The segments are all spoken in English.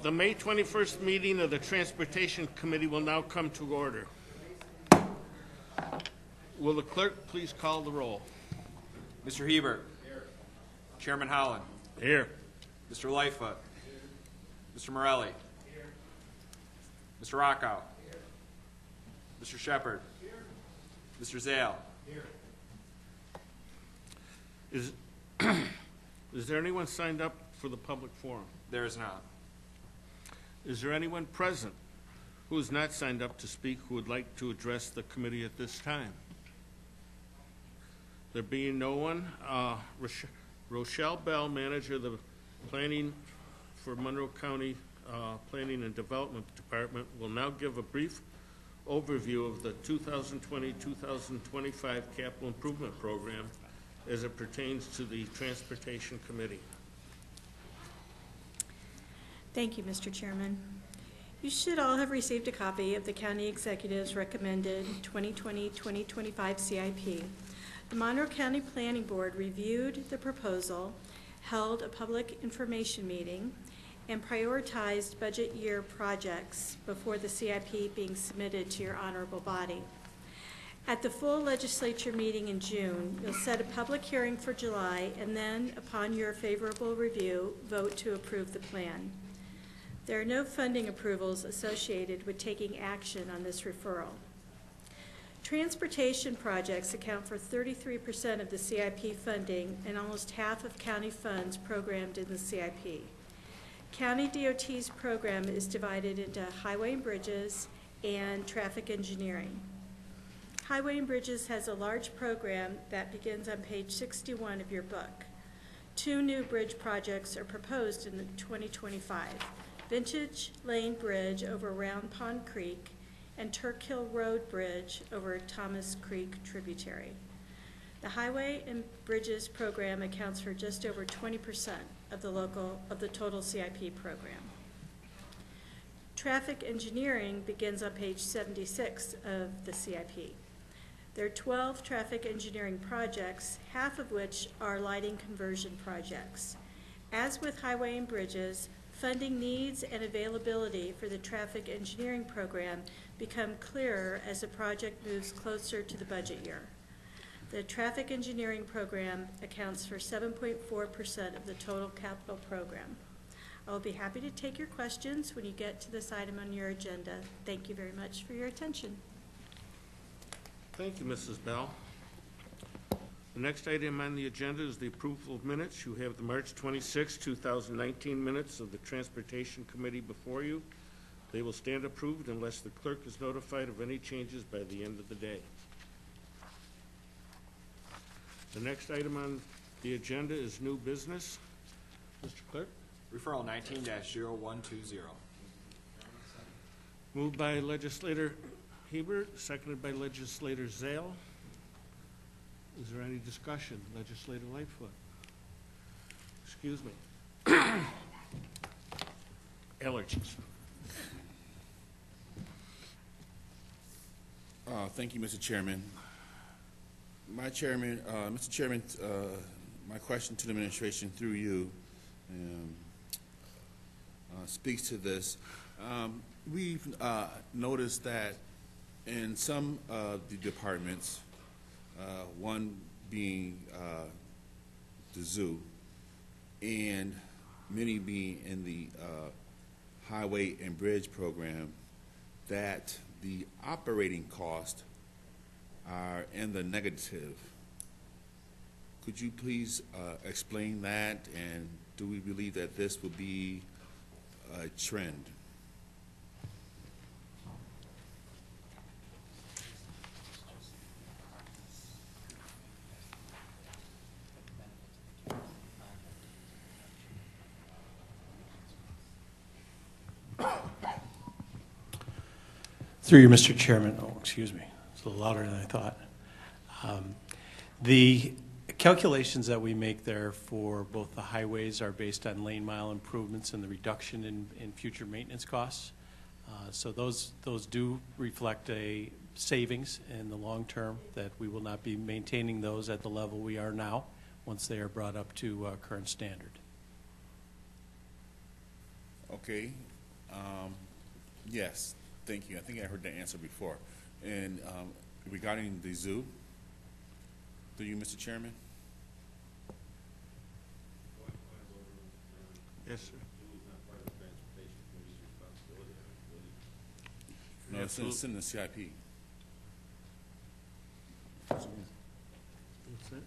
The May 21st meeting of the Transportation Committee will now come to order. Will the clerk please call the roll? Mr. Hebert. Here. Chairman Holland. Here. Mr. Lightfoot. Mr. Morelli. Here. Mr. Rockow. Here. Mr. Shepard. Here. Mr. Zale. Here. Is there anyone signed up for the public forum? There is not. Is there anyone present who is not signed up to speak who would like to address the committee at this time? There being no one, Rochelle Bell, manager of the planning for Monroe County Planning and Development Department, will now give a brief overview of the 2020-2025 Capital Improvement Program as it pertains to the Transportation Committee. Thank you, Mr. Chairman. You should all have received a copy of the County Executive's recommended 2020-2025 CIP. The Monroe County Planning Board reviewed the proposal, held a public information meeting, and prioritized budget year projects before the CIP being submitted to your honorable body. At the full legislature meeting in June, you'll set a public hearing for July and then, upon your favorable review, vote to approve the plan. There are no funding approvals associated with taking action on this referral. Transportation projects account for 33% of the CIP funding and almost half of county funds programmed in the CIP. County DOT's program is divided into highway and bridges and traffic engineering. Highway and Bridges has a large program that begins on page 61 of your book. 2 new bridge projects are proposed in 2025. Vintage Lane Bridge over Round Pond Creek and Turk Hill Road Bridge over Thomas Creek tributary. The Highway and Bridges program accounts for just over 20% of the total CIP program. Traffic engineering begins on page 76 of the CIP. There are 12 traffic engineering projects, half of which are lighting conversion projects. As with Highway and Bridges, funding needs and availability for the traffic engineering program become clearer as the project moves closer to the budget year. The traffic engineering program accounts for 7.4% of the total capital program. I will be happy to take your questions when you get to this item on your agenda. Thank you very much for your attention. Thank you, Mrs. Bell. The next item on the agenda is the approval of minutes. You have the March 26, 2019 minutes of the Transportation Committee before you. They will stand approved unless the clerk is notified of any changes by the end of the day. The next item on the agenda is new business. Mr. Clerk. Referral 19-0120. Moved by Legislator Hebert, seconded by Legislator Zale. Is there any discussion? Legislator Lightfoot. Excuse me. Allergies. Thank you, Mr. Chairman. Mr. Chairman, my question to the administration through you speaks to this. We've noticed that in some of the departments, one being the zoo, and many being in the highway and bridge program, that the operating costs are in the negative. Could you please explain that, and do we believe that this will be a trend? Through you, Mr. Chairman. Oh, excuse me. It's a little louder than I thought. The calculations that we make there for both the highways are based on lane mile improvements and the reduction in future maintenance costs. So those do reflect a savings in the long term, that we will not be maintaining those at the level we are now once they are brought up to current standard. Okay. Yes, thank you. I think I heard that answer before. And regarding the zoo, through you, Mr. Chairman? Yes, sir. No, it's in the CIP. What's that?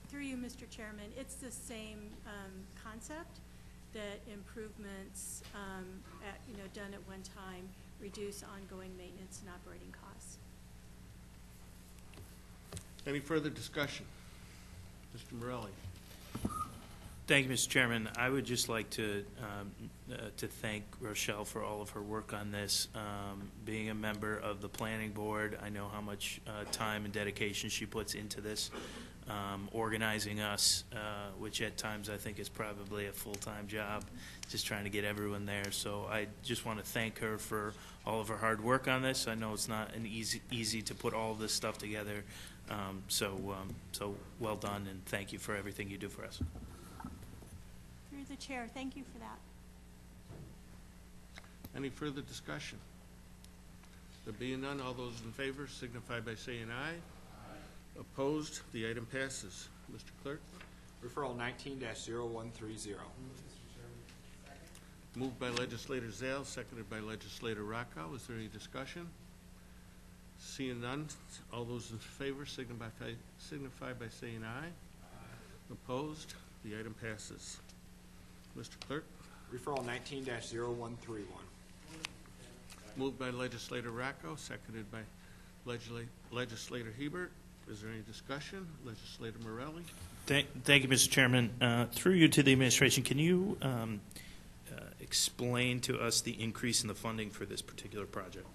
Through you, Mr. Chairman, it's the same concept, that improvements, done at one time reduce ongoing maintenance and operating costs. Any further discussion? Mr. Morelli? Thank you, Mr. Chairman. I would just like to thank Rochelle for all of her work on this. Being a member of the planning board, I know how much time and dedication she puts into this. Organizing us, which at times I think is probably a full-time job, just trying to get everyone there. So I just want to thank her for all of her hard work on this. I know it's not an easy to put all this stuff together. So well done, and thank you for everything you do for us. Through the chair, thank you for that. Any further discussion? There being none, all those in favor signify by saying aye. Opposed? The item passes. Mr. Clerk? Referral 19-0130. Moved by legislator Zale, seconded by legislator Rockow. Is there any discussion? Seeing none, all those in favor signify by saying aye. Opposed? The item passes. Mr. Clerk? Referral 19-0131. Moved by legislator Rockow, seconded by legislator Hebert. Is there any discussion? Legislator Morelli? Thank you, Mr. Chairman. Through you to the administration, can you explain to us the increase in the funding for this particular project?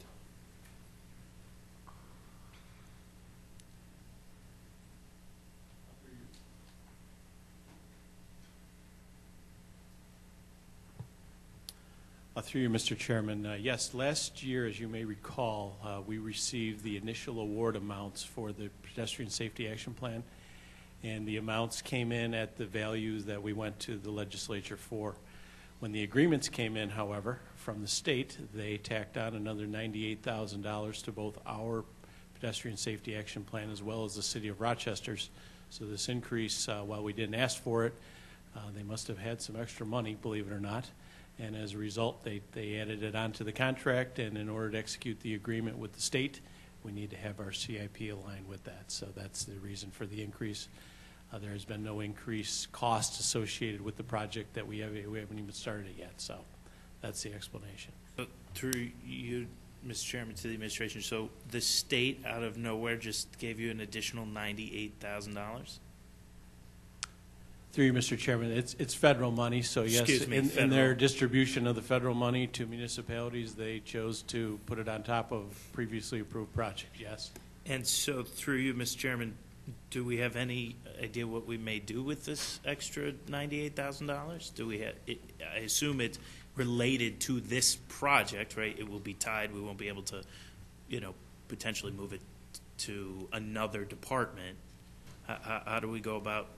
Through you, Mr. Chairman, yes, last year, as you may recall, we received the initial award amounts for the Pedestrian Safety Action Plan, and the amounts came in at the values that we went to the legislature for. When the agreements came in, however, from the state, they tacked on another $98,000 to both our Pedestrian Safety Action Plan as well as the City of Rochester's. So this increase, while we didn't ask for it, they must have had some extra money, believe it or not. And as a result, they added it onto the contract, and in order to execute the agreement with the state, we need to have our CIP aligned with that. So that's the reason for the increase. There has been no increased cost associated with the project that we haven't even started it yet. So that's the explanation. So through you, Mr. Chairman, to the administration, so the state out of nowhere just gave you an additional $98,000? Through you, Mr. Chairman, it's federal money, so yes, Excuse me, in their distribution of the federal money to municipalities, they chose to put it on top of previously approved project, yes. And so through you, Mr. Chairman, do we have any idea what we may do with this extra $98,000? Do we have, I assume it's related to this project, right? It will be tied, we won't be able to, potentially move it to another department. How do we go about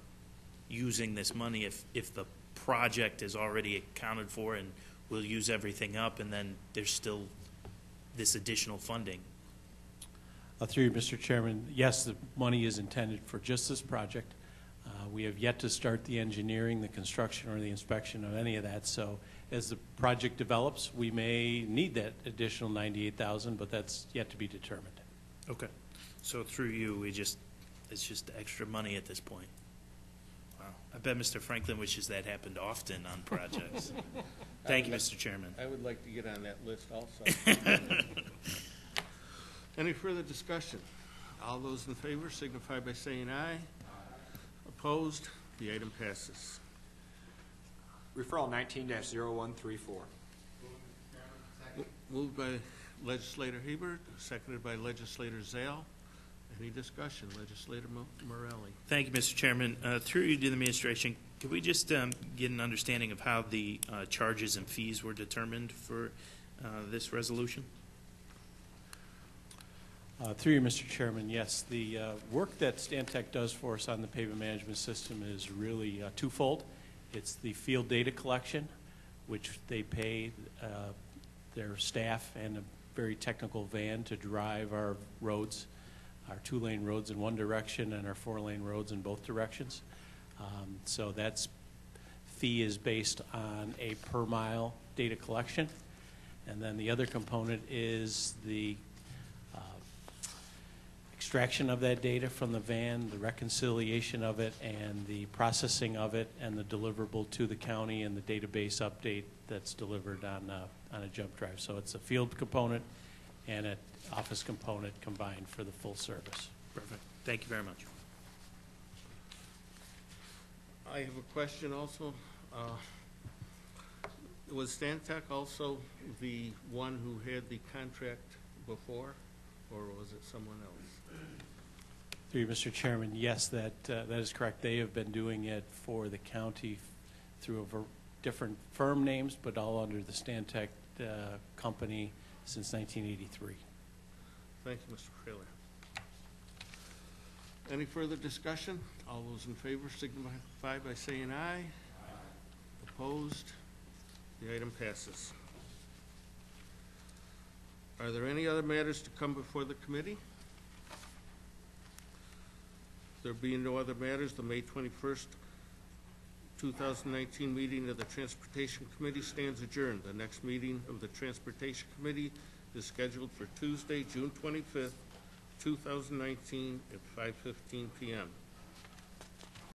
using this money if the project is already accounted for and we'll use everything up, and then there's still this additional funding? Through you, Mr. Chairman, yes, the money is intended for just this project. We have yet to start the engineering, the construction, or the inspection of any of that. So as the project develops, we may need that additional $98,000, but that's yet to be determined. Okay. So through you, it's just extra money at this point. Wow. I bet Mr. Franklin wishes that happened often on projects. Thank you, Mr. Chairman. I would like to get on that list also. Any further discussion? All those in favor signify by saying aye. Opposed? The item passes. Referral 19-0134. Moved by legislator Hebert, seconded by legislator Zale. Any discussion? Legislator Morelli. Thank you, Mr. Chairman. Through you to the administration, could we just get an understanding of how the charges and fees were determined for this resolution? Through you, Mr. Chairman, yes, the work that Stantec does for us on the pavement management system is really twofold. It's the field data collection, which they pay their staff and a very technical van to drive our roads, our 2-lane roads in one direction and our 4-lane roads in both directions. So that's fee is based on a per mile data collection. And then the other component is the extraction of that data from the van, the reconciliation of it, and the processing of it, and the deliverable to the county, and the database update that's delivered on a jump drive. So it's a field component and an office component combined for the full service. Perfect. Thank you very much. I have a question also. Was Stantec also the one who had the contract before, or was it someone else? Through you, Mr. Chairman, yes, that is correct. They have been doing it for the county through different firm names, but all under the Stantec company since 1983. Thank you, Mr. Fraley. Any further discussion? All those in favor signify by saying aye. Opposed? The item passes. Are there any other matters to come before the committee? There being no other matters, the May 21st, 2019 meeting of the Transportation Committee stands adjourned. The next meeting of the Transportation Committee is scheduled for Tuesday, June 25th, 2019 at 5:15 p.m.